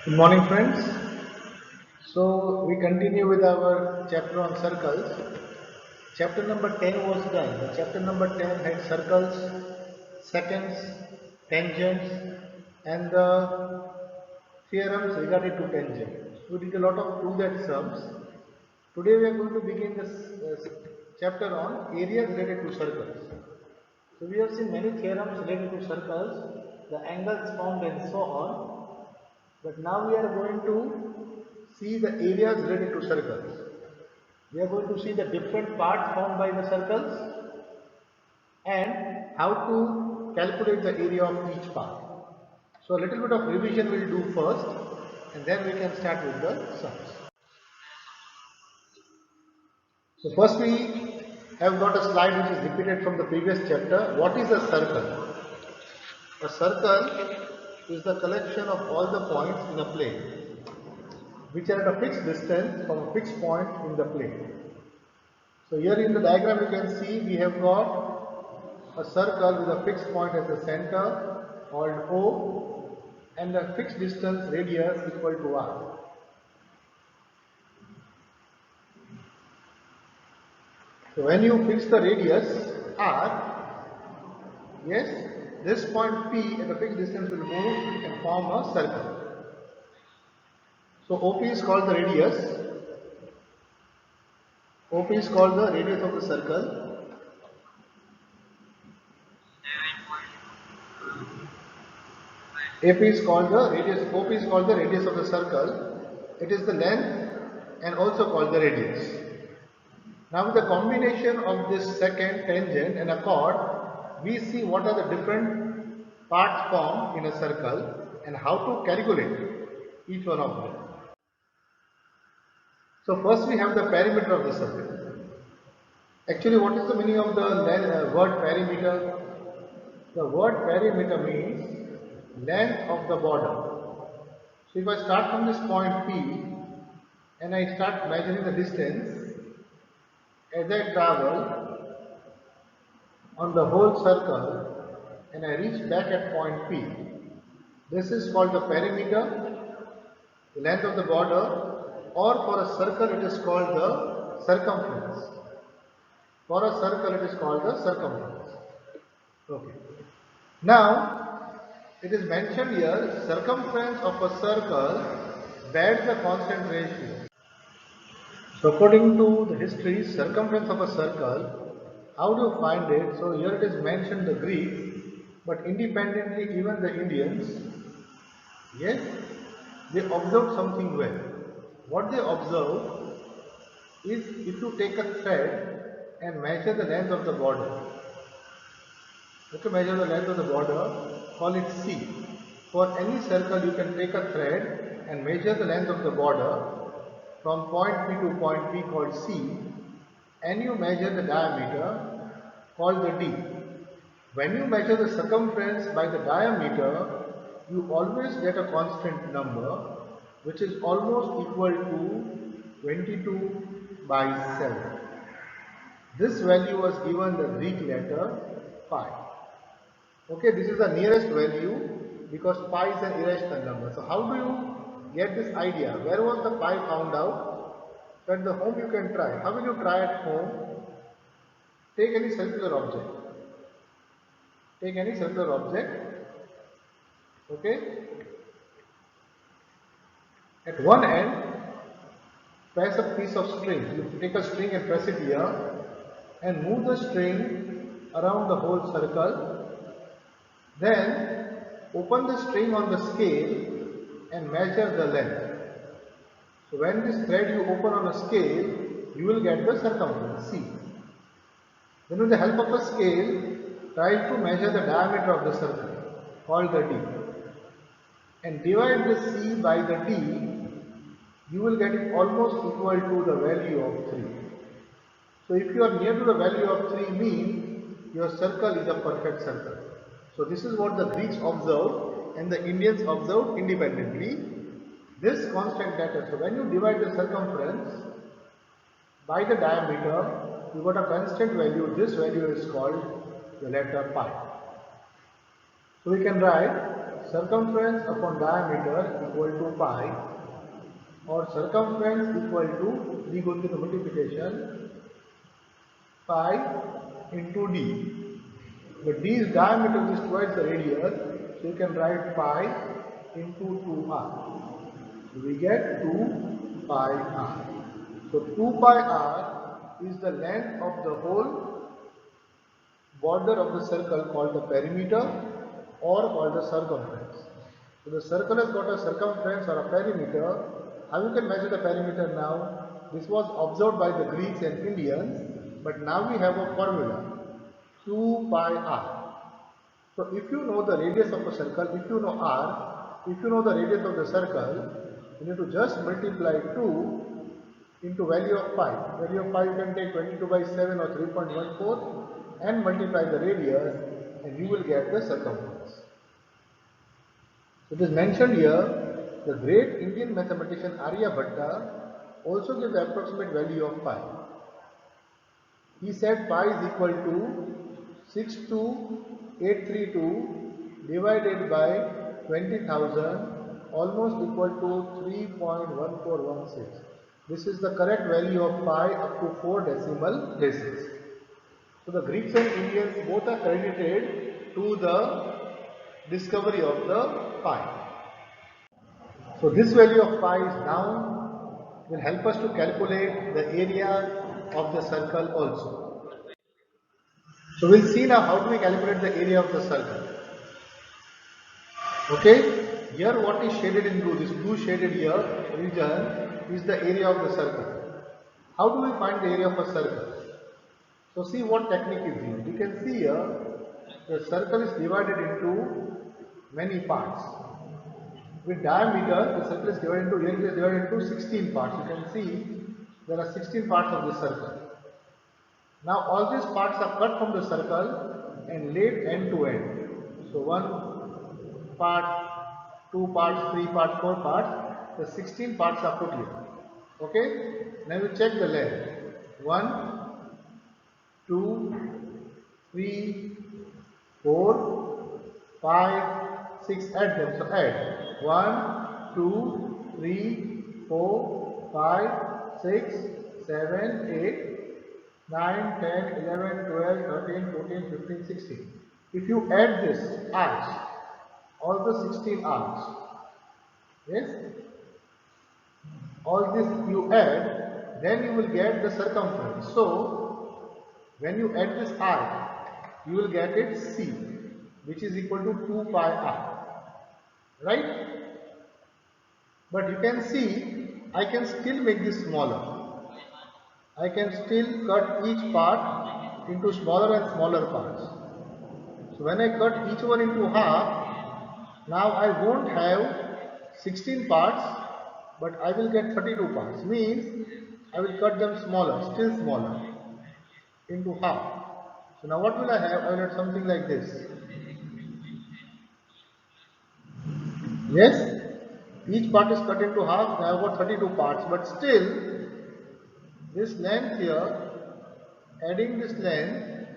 Good morning, friends. So, we continue with our chapter on circles. Chapter number 10 was done. The chapter number 10 had circles, seconds, tangents, and the theorems regarding to tangent. We did a lot of truth and sums. Today, we are going to begin this chapter on areas related to circles. So, we have seen many theorems related to circles, the angles found, and so on. But now we are going to see the areas related to circles. We are going to see the different parts formed by the circles and how to calculate the area of each part. So a little bit of revision we'll do first and then we can start with the sums. So first we have got a slide which is repeated from the previous chapter. What is a circle? A circle is the collection of all the points in a plane which are at a fixed distance from a fixed point in the plane. So here in the diagram you can see we have got a circle with a fixed point at the center called O and a fixed distance radius equal to R. So when you fix the radius R, yes, this point P at a fixed distance will move and form a circle. So OP is called the radius. OP is called the radius of the circle. AP is called the radius. OP is called the radius of the circle. It is the length and also called the radius. Now with the combination of this secant, tangent and a chord, we see what are the different parts formed in a circle and how to calculate each one of them. So first we have the perimeter of the circle. Actually, what is the meaning of the word perimeter? The word perimeter means length of the border. So if I start from this point P and I start measuring the distance, as I travel on the whole circle and I reach back at point P, this is called the perimeter, the length of the border, or for a circle it is called the circumference. For a circle it is called the circumference. Okay. Now, it is mentioned here, circumference of a circle bears a constant ratio. So according to the history, circumference of a circle, how do you find it? So here it is mentioned the Greeks, but independently even the Indians, yes, they observed something well. What they observed is if you take a thread and measure the length of the border, okay, measure the length of the border, call it C. For any circle you can take a thread and measure the length of the border from point P to point P called C, and you measure the diameter called the D. When you measure the circumference by the diameter, you always get a constant number which is almost equal to 22 by 7. This value was given the Greek letter pi. Okay, this is the nearest value because pi is an irrational number. So how do you get this idea? Where was the pi found out? So at the home you can try. How will you try at home? Take any circular object. Take any circular object. Okay. At one end, press a piece of string. You take a string and press it here and move the string around the whole circle. Then open the string on the scale and measure the length. So when this thread you open on a scale, you will get the circumference C. Then with the help of a scale, try to measure the diameter of the circle called the D. And divide the C by the D, you will get it almost equal to the value of 3. So if you are near to the value of 3 means your circle is a perfect circle. So this is what the Greeks observed and the Indians observed independently. This constant data. So when you divide the circumference by the diameter, you got a constant value. This value is called the letter pi. So we can write circumference upon diameter equal to pi, or circumference equal to, we go to the multiplication, pi into d. But d is diameter, which is twice the radius, so you can write pi into 2r. So we get 2 pi r. So 2 pi r is the length of the whole border of the circle called the perimeter or called the circumference. So the circle has got a circumference or a perimeter. How you can measure the perimeter now? This was observed by the Greeks and Indians, but now we have a formula, 2 pi r. So if you know the radius of a circle, if you know r, if you know the radius of the circle, you need to just multiply 2 into value of pi. Value of pi you can take 22 by 7 or 3.14 and multiply the radius and you will get the circumference. So it is mentioned here, the great Indian mathematician Aryabhatta also gives the approximate value of pi. He said pi is equal to 62832 divided by 20,000 almost equal to 3.1416. This is the correct value of pi up to 4 decimal places. So the Greeks and Indians both are credited to the discovery of the pi. So this value of pi is now will help us to calculate the area of the circle also. So we'll see now how do we calculate the area of the circle. Okay, here what is shaded in blue, this blue shaded here region is the area of the circle. How do we find the area of a circle? So see what technique is used. You can see here the circle is divided into many parts. With diameter, the circle is divided into 16 parts. You can see there are 16 parts of this circle. Now all these parts are cut from the circle and laid end to end. So 1 part, 2 parts, 3 parts, 4 parts. The 16 parts are put here. Okay. Now we check the length. 1, 2, 3, 4, 5, 6. Add them. So add 1, 2, 3, 4, 5, 6, 7, 8. 9, 10, 11, 12, 13, 14, 15, 16. If you add this arcs, all the 16 arcs, yes, all this you add, then you will get the circumference. So, when you add this arc, you will get it C, which is equal to 2 pi r, right? But you can see, I can still make this smaller. I can still cut each part into smaller and smaller parts. So when I cut each one into half, now I won't have 16 parts, but I will get 32 parts. Means I will cut them smaller, still smaller, into half. So now what will I have? I will have something like this. Yes, each part is cut into half. Now I have got 32 parts, but still this length here, adding this length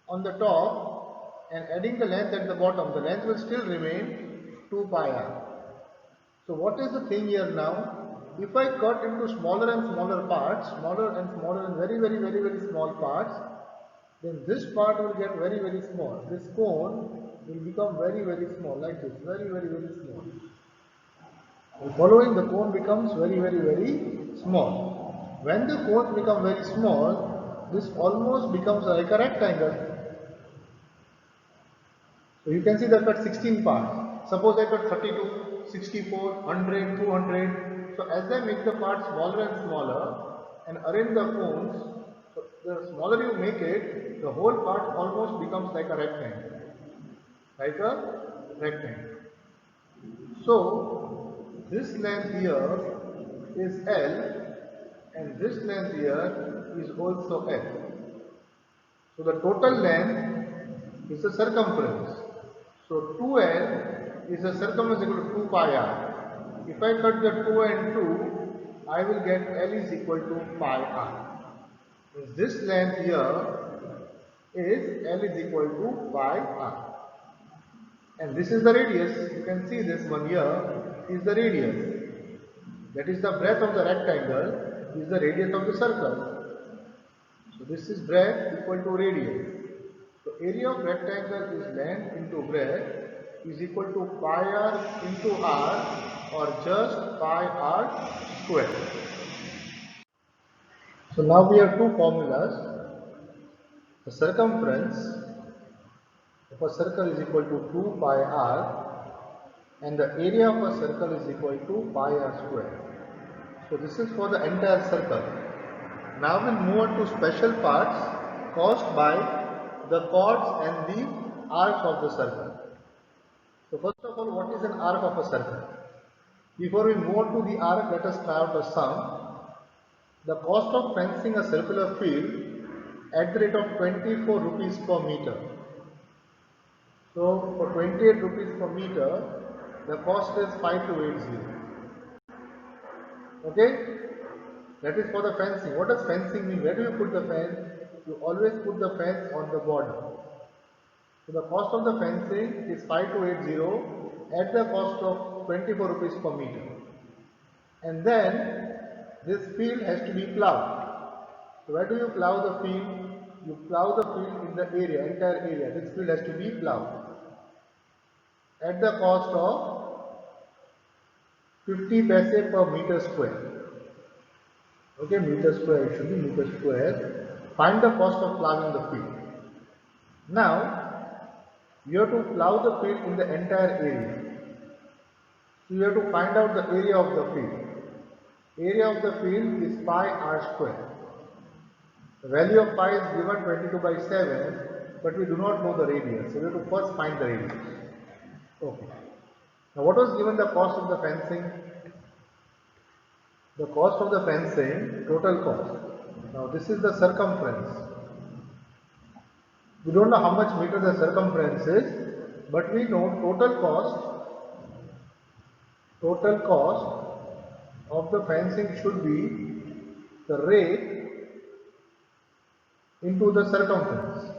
on the top and adding the length at the bottom, the length will still remain 2 pi r. So what is the thing here now? If I cut into smaller and smaller parts, smaller and smaller and very small parts, then this part will get very small. This cone will become very small, like this, very small. And following, the cone becomes very small. When the cones become very small, this almost becomes like a rectangle. So you can see that got 16 parts. Suppose I got 32, 64, 100, 200. So as I make the parts smaller and smaller and arrange the cones, so the smaller you make it, the whole part almost becomes like a rectangle. Like a rectangle. So this length here is L. And this length here is also L. So the total length is the circumference. So 2L is the circumference equal to 2 pi r. If I cut the 2 and 2, I will get L is equal to pi r. This length here is L is equal to pi r. and this is the radius. You can see this one here is the radius. That is the breadth of the rectangle is the radius of the circle. So this is breadth equal to radius. So area of rectangle is length into breadth is equal to pi r into r, or just pi r square. So now we have two formulas. The circumference of a circle is equal to 2 pi r, and the area of a circle is equal to pi r square. So this is for the entire circle. Now we'll move on to special parts caused by the chords and the arcs of the circle. So first of all, what is an arc of a circle? Before we move on to the arc, let us try out a sum. The cost of fencing a circular field at the rate of 24 rupees per meter. So for 28 rupees per meter, the cost is 5280. Okay? That is for the fencing. What does fencing mean? Where do you put the fence? You always put the fence on the border. So the cost of the fencing is 5280 at the cost of 24 rupees per meter. And then this field has to be plowed. So where do you plow the field? You plow the field in the area, entire area. This field has to be plowed at the cost of 50 paise per meter square. Okay, meter square, it should be meter square. Find the cost of plowing the field. Now, you have to plow the field in the entire area. So you have to find out the area of the field. Area of the field is pi r square. The value of pi is given 22 by 7, but we do not know the radius. So we have to first find the radius. Okay. Now what was given the cost of the fencing? The cost of the fencing, total cost. Now this is the circumference. We don't know how much meter the circumference is, but we know total cost of the fencing should be the rate into the circumference.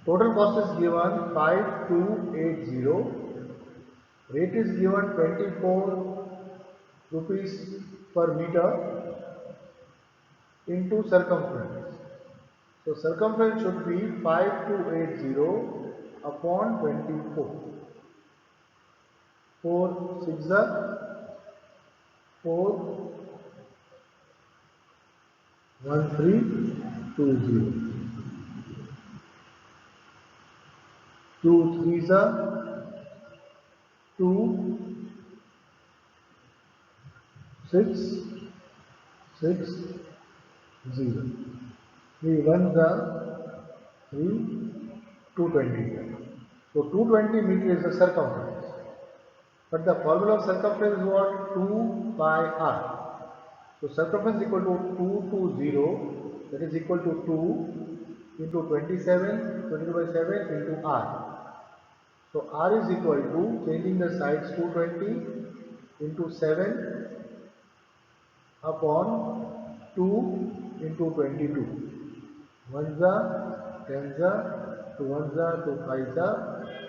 Total cost is given 5280. Rate is given 24 rupees per meter into circumference. So circumference should be 5280 upon 24. 4 6 4 1320. 2 3 2 6 6 0. 3 1 3 220. So 220 meter is the circumference. But the formula of circumference is what? 2 pi r. So circumference is equal to 220, that is equal to 2 into 27, 22 by 7 into r. So r is equal to, changing the sides, 220 into 7 upon 2 into 22. 1 za, 10 za, 2 1 za, 2 5 za,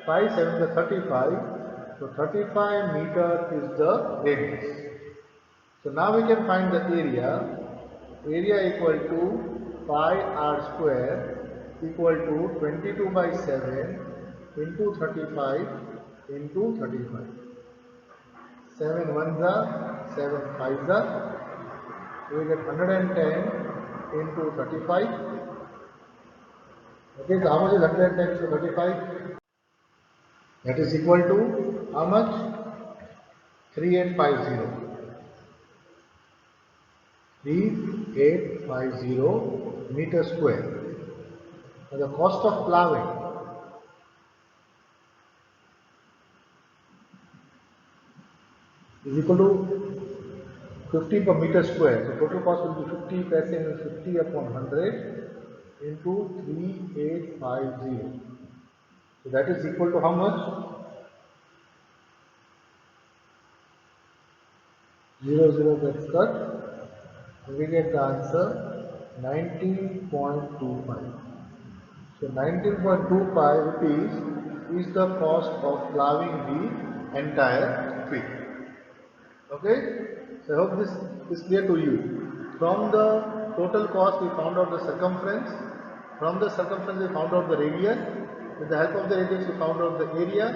5 7 za 35. So 35 meter is the radius. So now we can find the area. Area equal to pi r square equal to 22 by 7 into 35 into 35. 7 1 za, 7 5 za. So we get 110 into 35. Okay, so how much is 110 into 35? That is equal to how much? 3850. 3850 meter square. Now the cost of ploughing is equal to 50 per meter square. So total cost will be 50 paise means 50 upon 100 into 3850. So that is equal to how much? 0 gets cut, and we get the answer 19.25. So 19.25 rupees is the cost of plowing the entire field. Okay, so I hope this is clear to you. From the total cost we found out the circumference, from the circumference we found out the radius, with the help of the radius we found out the area,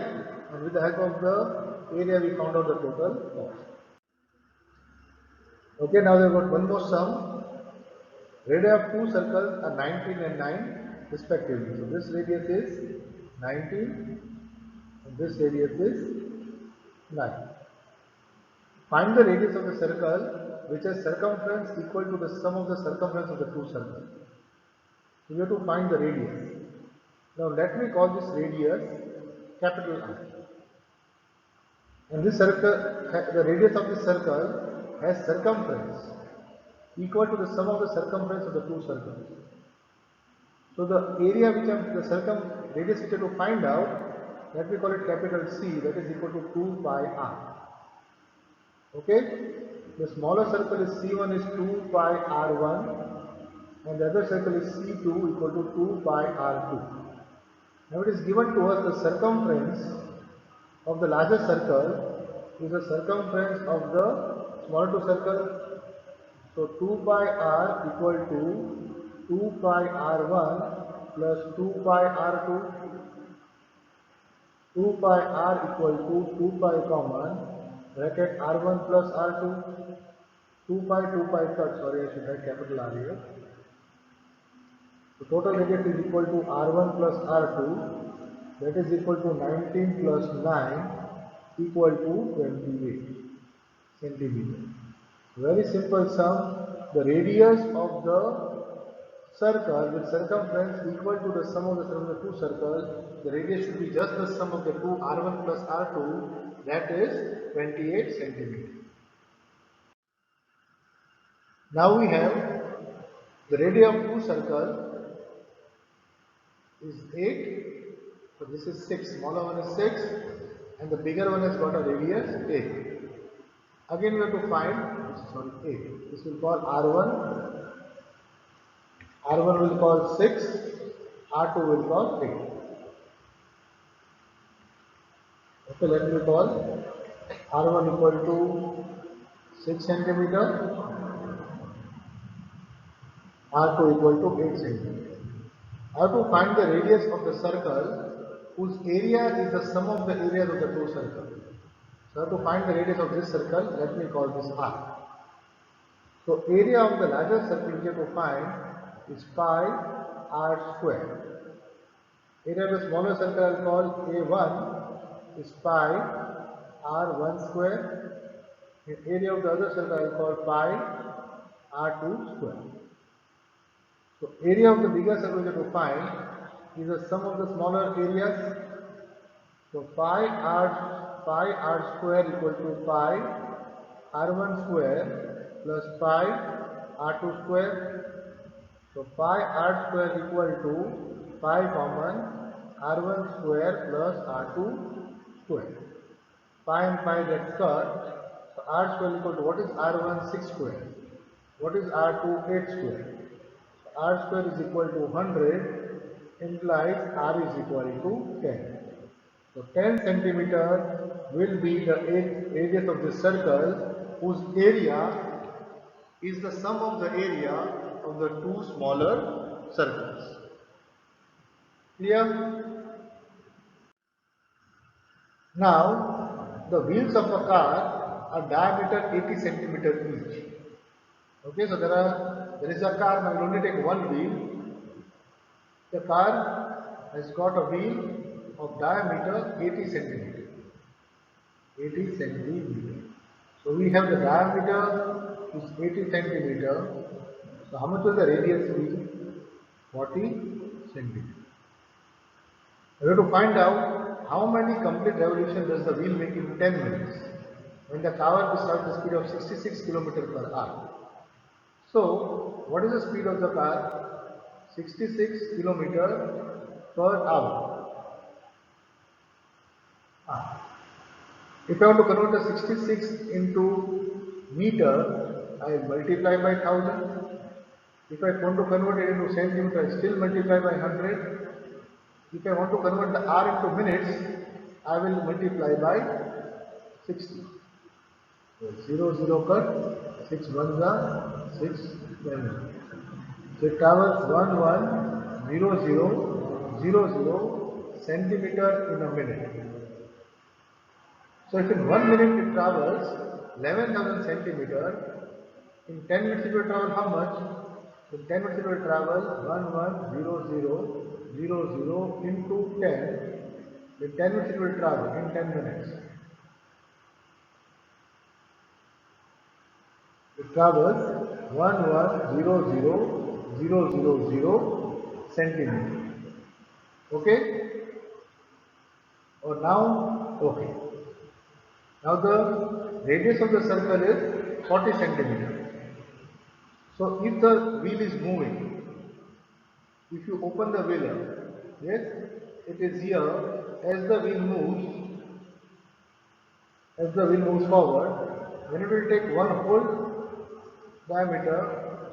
and with the help of the area we found out the total cost. Okay, now we have got one more sum. Radii of two circles are 19 and 9 respectively. So this radius is 19 and this radius is 9. Find the radius of the circle which has circumference equal to the sum of the circumference of the two circles. So we have to find the radius. Now let me call this radius capital R. And this circle, the radius of this circle has circumference equal to the sum of the circumference of the two circles. So the area which radius which I have to find out, let me call it capital C, that is equal to 2 pi r. Okay, the smaller circle is C1 is 2 pi r1 and the other circle is C2 equal to 2 pi r2. Now it is given to us the circumference of the larger circle is the circumference of the smaller two circles. So 2 pi r equal to 2 pi r1 plus 2 pi r2. 2 pi r equal to 2 pi common bracket r1 plus r2. 2 pi cut, sorry I should write capital R here. So total radius is equal to r1 plus r2, that is equal to 19 plus 9 equal to 28 centimeter. Very simple sum. The radius of the circle with circumference equal to the sum of the two circles, the radius should be just the sum of the two r1 plus r2, that is 28 centimeter. Now we have the radius of two circles is 8, so this is 6, smaller one is 6 and the bigger one has got a radius 8. Again we have to find, sorry 8, this will call R1, R1 will call 6, R2 will call 8. Okay, let me call R1 equal to 6 centimeter, R2 equal to 8 centimeter. I have to find the radius of the circle whose area is the sum of the areas of the two circles. So I have to find the radius of this circle, let me call this R. So area of the larger circle which I have to find is pi r square. Area of the smaller circle I will call A1 is pi r1 square. And area of the other circle I will call pi r2 square. So area of the bigger circle we have to find is the sum of the smaller areas. So pi r square equal to pi r1 square plus pi r2 square. So pi r square equal to pi common r1 square plus r2 square. Pi and pi gets cut. So r square equal to, what is r1? 6 square. What is r2? 8 square. R square is equal to 100 implies R is equal to 10. So 10 centimeter will be the radius of this circle whose area is the sum of the area of the two smaller circles. Clear? Now the wheels of a car are diameter 80 centimeter each. Okay, so there is a car, now we will only take one wheel. The car has got a wheel of diameter 80 centimeter. 80 centimeter. So we have the diameter is 80 centimeter. So how much will the radius be? 40 centimeter. We have to find out how many complete revolutions does the wheel make in 10 minutes when the car will start the speed of 66 km per hour. So, what is the speed of the car? 66 km per hour. If I want to convert the 66 into meter, I multiply by 1000. If I want to convert it into centimeter, I still multiply by 100. If I want to convert the hour into minutes, I will multiply by 60. So 0 cut, 6 ones are 6 10. So it travels 110000 centimeter in a minute. So if in 1 minute it travels 11,000 centimeter, in 10 minutes it will travel how much? In 10 minutes it will travel 110000 into 10. In 10 minutes it will travel in 10 minutes. It travels 110000 centimeter. Okay? Or now, okay. Now the radius of the circle is 40 centimeter. So if the wheel is moving, if you open the wheel up, yes, it is here. As the wheel moves forward, then it will take one whole diameter,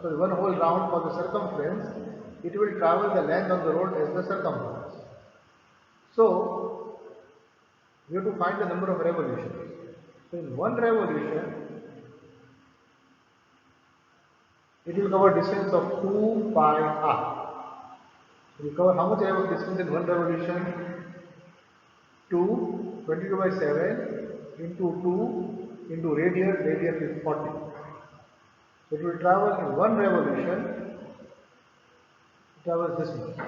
so one whole round for the circumference. It will travel the length of the road as the circumference. So we have to find the number of revolutions. So in one revolution, it will cover distance of 2 pi r. So we cover how much distance in one revolution? 2, 22 by 7 into 2 into radius is 40. So it will travel in one revolution, it travels this much.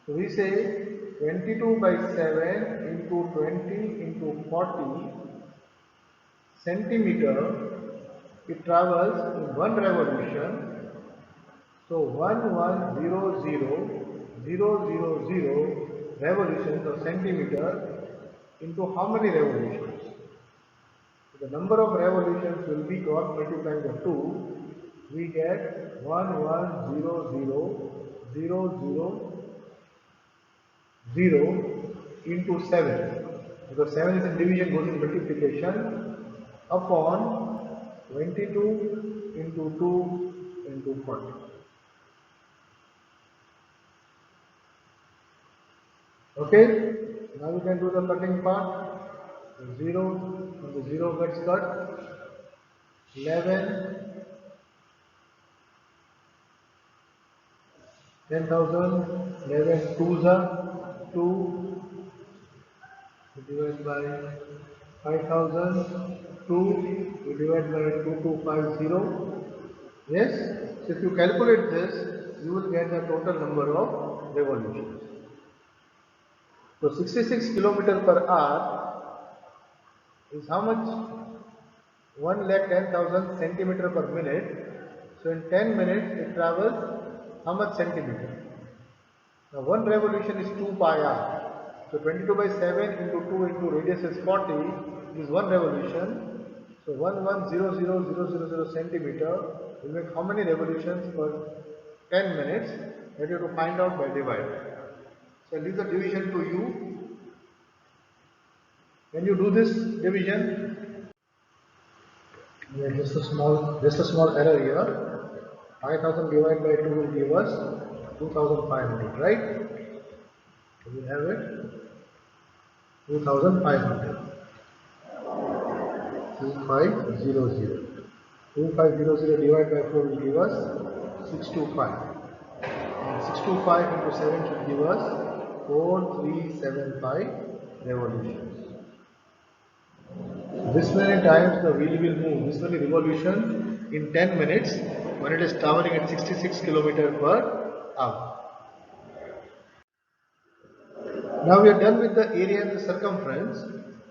So we say 22 by 7 into 20 into 40 centimeter, it travels in one revolution. So 1100,000 revolutions of centimeter into how many revolutions? So the number of revolutions will be cross multiplying the 2. We get 1100,000 into 7. Because 7 is in division, goes in multiplication upon 22 into 2 into 40. Okay, now we can do the cutting part. The 0, and the 0 gets cut. 11, 10,000, 11 twos are 2, we divide by 5,000, 2, we divide by 2250. Yes, so if you calculate this, you will get the total number of revolutions. So 66 kilometer per hour is how much? 1,10,000 centimeter per minute. So in 10 minutes it travels how much centimeter? Now one revolution is 2 pi r. So 22 by 7 into 2 into radius is 40 is one revolution. So 1100,000 centimeter will make how many revolutions per 10 minutes? That you have to find out by divide. So I'll leave the division to you. When you do this division, yeah, just a small error here. 5,000 divided by 2 will give us 2,500, right? So we have it 2,500. 2500. 2500 divided by 4 will give us 625. And 625 into 7 should give us 4375 revolutions. This many times the wheel will move, this many revolutions in 10 minutes when it is traveling at 66 km per hour. Now we are done with the area and the circumference.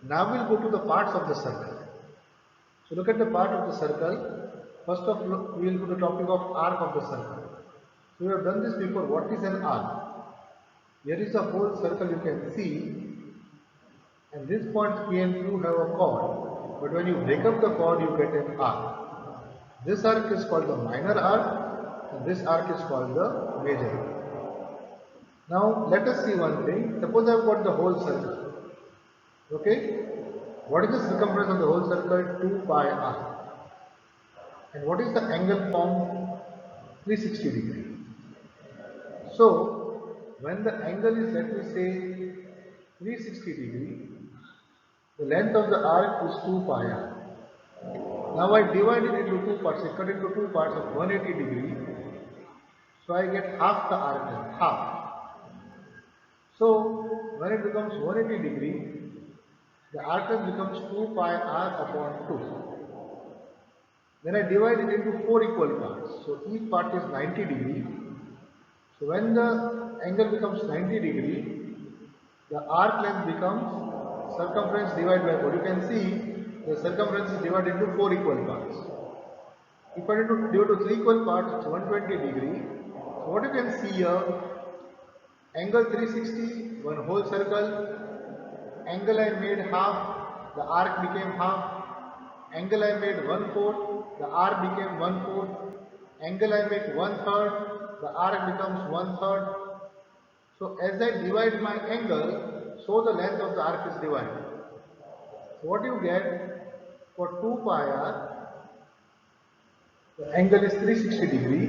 Now we will go to the parts of the circle. So look at the part of the circle. First of all, we will go to the topic of arc of the circle. So we have done this before. What is an arc? Here is the whole circle you can see, and these points P and Q have a chord. But when you break up the chord, you get an arc. This arc is called the minor arc, and this arc is called the major arc. Now let us see one thing. Suppose I have got the whole circle. Okay? What is the circumference of the whole circle? 2 pi r. And what is the angle formed? 360 degree. So when the angle is, let me say, 360 degree, the length of the arc is 2 pi r. Now I divide it into two parts, I cut it into two parts of 180 degree, so I get half the arc length, half. So when it becomes 180 degree, the arc length becomes 2 pi r upon 2. Then I divide it into 4 equal parts, so each part is 90 degree. So when the angle becomes 90 degree, the arc length becomes circumference divided by 4. You can see the circumference is divided into 4 equal parts. If I divide into 3 equal parts, it's 120 degree. So what you can see here, angle 360, one whole circle, angle I made half, the arc became half, angle I made 1/4, the arc became 1/4, angle I make 1/3, the arc becomes 1/3. So as I divide my angle, so the length of the arc is divided. So what you get for 2 pi r, the angle is 360 degree.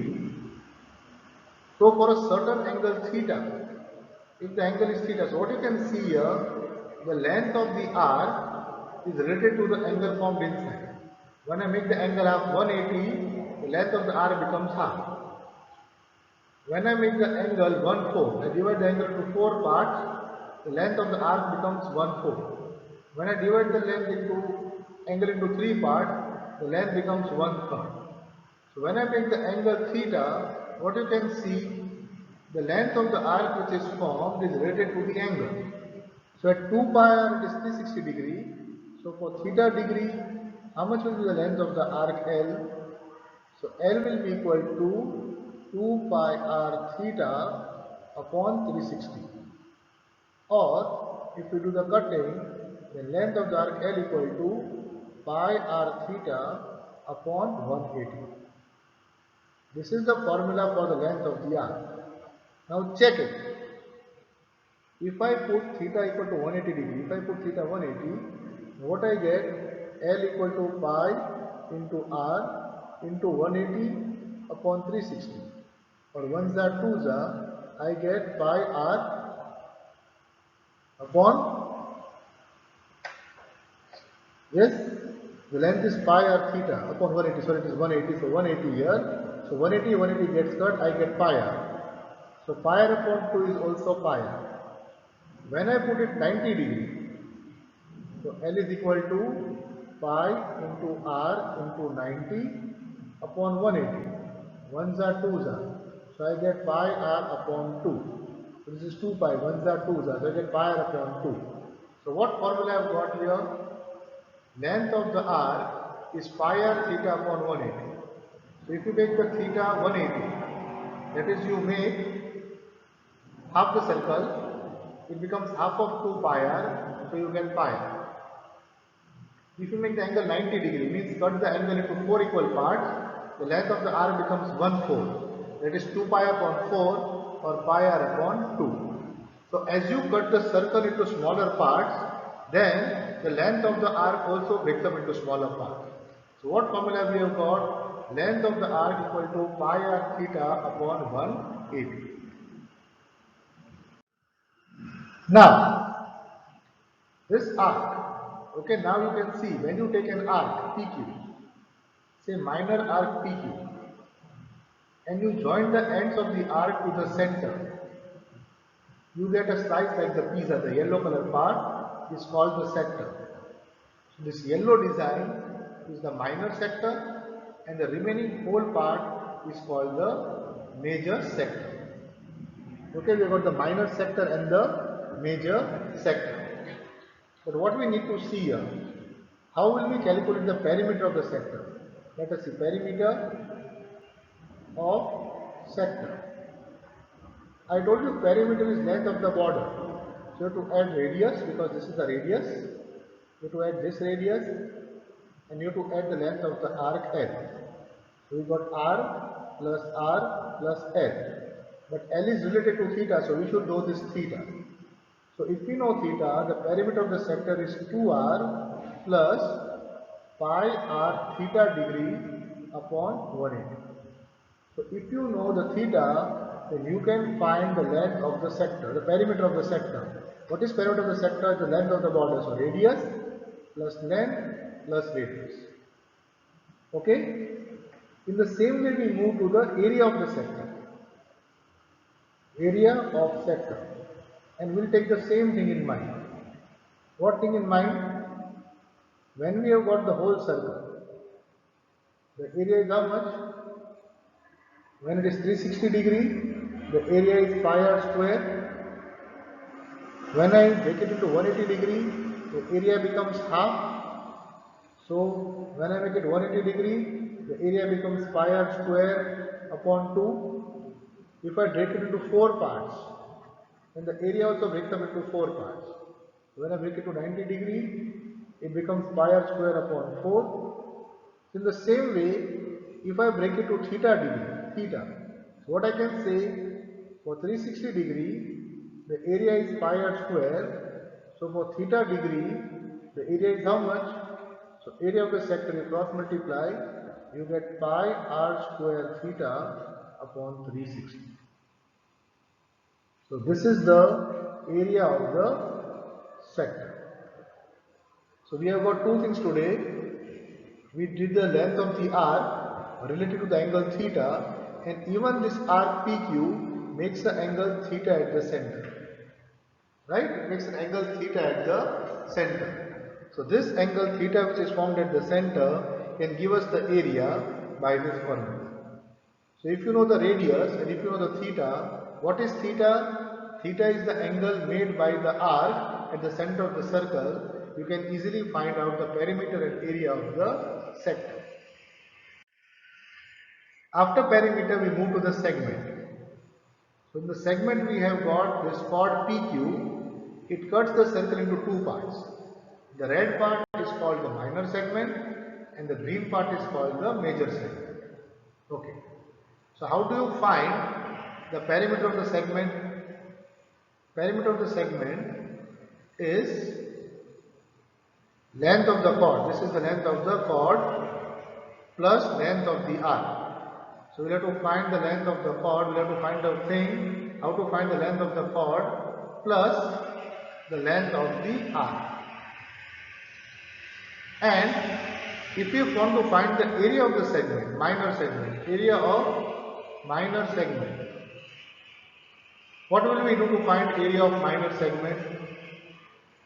So for a certain angle theta, if the angle is theta, so what you can see here, the length of the arc is related to the angle formed inside. When I make the angle half 180, the length of the arc becomes half. When I make the angle 1/4, I divide the angle into 4 parts, the length of the arc becomes 1/4. When I divide the length into angle into 3 parts, the length becomes 1/3. So when I make the angle theta, what you can see, the length of the arc which is formed is related to the angle. So at 2 pi r it is 360 degree. So for theta degree, how much will be the length of the arc L? So L will be equal to 2 pi r theta upon 360. Or if we do the cutting, the length of the arc L equal to pi r theta upon 180. This is the formula for the length of the arc. Now check it. If I put theta equal to 180 degree, if I put theta 180, what I get, L equal to pi into r into 180 upon 360. Or 1s are 2s are, I get pi r upon, yes, the length is pi r theta upon 180, so it is 180, so 180 here. So 180, 180 gets cut, I get pi r. So pi r upon 2 is also pi r. When I put it 90 degree, so L is equal to pi into r into 90 upon 180. 1s are 2s are. So I get pi r upon 2. So this is 2 pi, 1s are 2s are. So I get pi r upon 2. So what formula I have got here? Length of the arc is pi r theta upon 180. So if you make the theta 180, that is you make half the circle, it becomes half of 2 pi r, so you get pi r. If you make the angle 90 degree, means cut the angle into 4 equal parts, the length of the arc becomes 1/4. That is 2 pi upon 4 or pi r upon 2. So as you cut the circle into smaller parts, then the length of the arc also breaks up into smaller parts. So what formula we have got? Length of the arc equal to pi r theta upon 180. Now, this arc, okay, now you can see when you take an arc PQ, say minor arc PQ, and you join the ends of the arc to the center, you get a slice like the pizza. The yellow color part is called the sector. So this yellow design is the minor sector, and the remaining whole part is called the major sector. Okay, we have got the minor sector and the major sector. But what we need to see here, how will we calculate the perimeter of the sector? Let us see, perimeter of sector. I told you perimeter is length of the border. So you have to add radius, because this is the radius. You have to add this radius, and you have to add the length of the arc L. So we got R plus L. But L is related to theta, so we should know this theta. So if we know theta, the perimeter of the sector is 2r plus pi r theta degree upon 180. So if you know the theta, then you can find the length of the sector, the perimeter of the sector. What is perimeter of the sector? The length of the border. So radius plus length plus radius. Okay? In the same way we move to the area of the sector. Area of sector. And we'll take the same thing in mind. What thing in mind? When we have got the whole circle, the area is how much? When it is 360 degree, the area is pi r square. When I break it into 180 degree, the area becomes half. So when I make it 180 degree, the area becomes pi r square upon 2. If I break it into 4 parts, then the area also breaks up into 4 parts. When I break it to 90 degree, it becomes pi r square upon 4. In the same way, if I break it to theta degree, so what I can say, for 360 degree, the area is pi r square. So for theta degree, the area is how much? So area of the sector, you cross multiply, you get pi r square theta upon 360. So this is the area of the sector. So we have got two things today. We did the length of the arc related to the angle theta, and even this arc PQ makes the angle theta at the center. Right? It makes an angle theta at the center. So this angle theta which is formed at the center can give us the area by this formula. So if you know the radius and if you know the theta, what is theta? Theta is the angle made by the arc at the center of the circle. You can easily find out the perimeter and area of the sector. After perimeter, we move to the segment. So in the segment we have got this chord PQ. It cuts the circle into two parts. The red part is called the minor segment and the green part is called the major segment. Okay. So how do you find the perimeter of the segment? Perimeter of the segment is length of the chord. This is the length of the chord plus length of the arc. So we have to find the length of the chord. We have to find the thing how to find the length of the chord plus the length of the arc. And if you want to find the area of the segment, minor segment, area of minor segment, what will we do to find area of minor segment?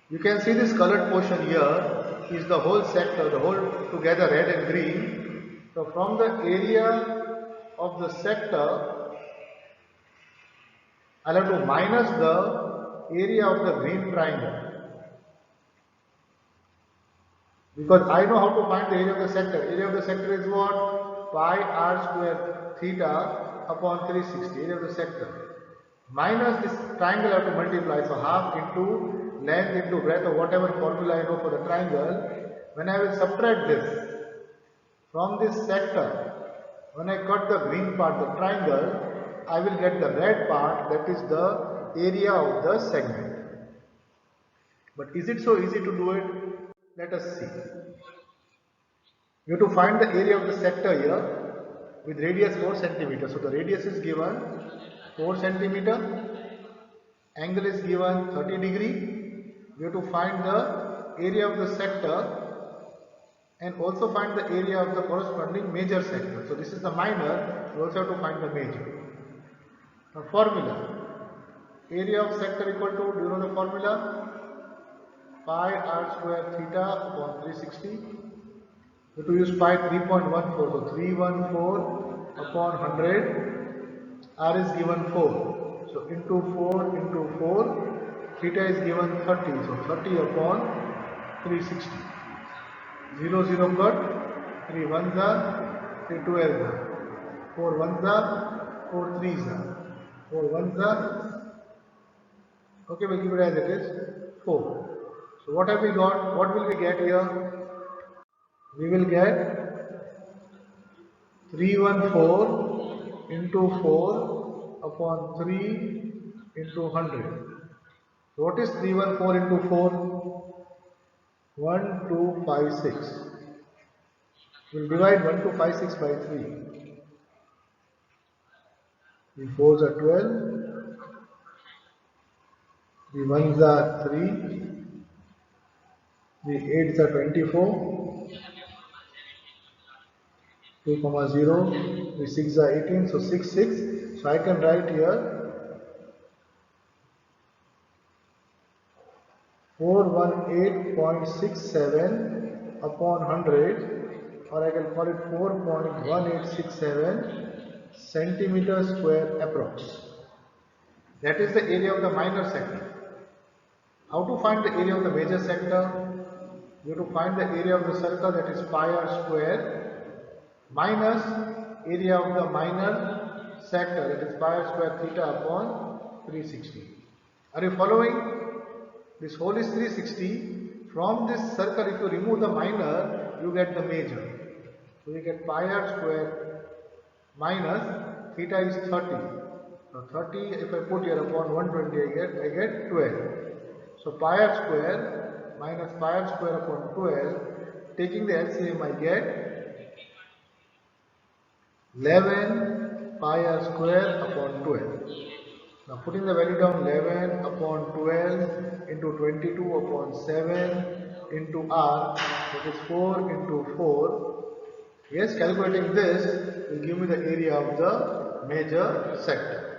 You can see this colored portion here is the whole sector, the whole together red and green. So from the area of the sector, I'll have to minus the area of the green triangle. Because I know how to find the area of the sector. Area of the sector is what? Pi r square theta upon 360, area of the sector. Minus this triangle I have to multiply, so half into length into breadth or whatever formula I know for the triangle. When I will subtract this from this sector, when I cut the green part, the triangle, I will get the red part, that is the area of the segment. But is it so easy to do it? Let us see. You have to find the area of the sector here with radius 4 cm. So the radius is given 4 cm, angle is given 30 degree. We have to find the area of the sector and also find the area of the corresponding major sector. So this is the minor, we also have to find the major. Now formula, area of sector equal to, do you know the formula? Pi r square theta upon 360. We have to use pi 3.14, so 314 upon 100, r is given 4. So into 4, theta is given 30, so 30 upon 360. 0, 0 cut, 3 ones are, 3 12s are, 4 ones are, 4 3s are, 4 ones are, okay, we'll keep it as it is, 4. So what have we got? What will we get here? We will get 314 into 4 upon 3 into 100. So what is 314 into 4? 1, 2, 5, 6. We'll divide 1, 2, 5, 6 by 3. The 4s are 12, the 1s are 3, the 8s are 24, 2 comma 0, the 6s are 18, so 6, 6. So I can write here 418.67 upon 100, or I can call it 4.1867 centimeter square approx. That is the area of the minor sector. How to find the area of the major sector? You have to find the area of the circle, that is pi r square, minus area of the minor sector, that is pi r square theta upon 360. Are you following? This whole is 360. From this circle, if you remove the minor, you get the major. So you get pi r square minus theta is 30. Now 30, if I put here upon 120, I get 12. So pi r square minus pi r square upon 12, taking the LCM, I get 11 pi r square upon 12. Now putting the value down, 11 upon 12 into 22 upon 7 into r, that is 4 into 4. Yes, calculating this will give me the area of the major sector.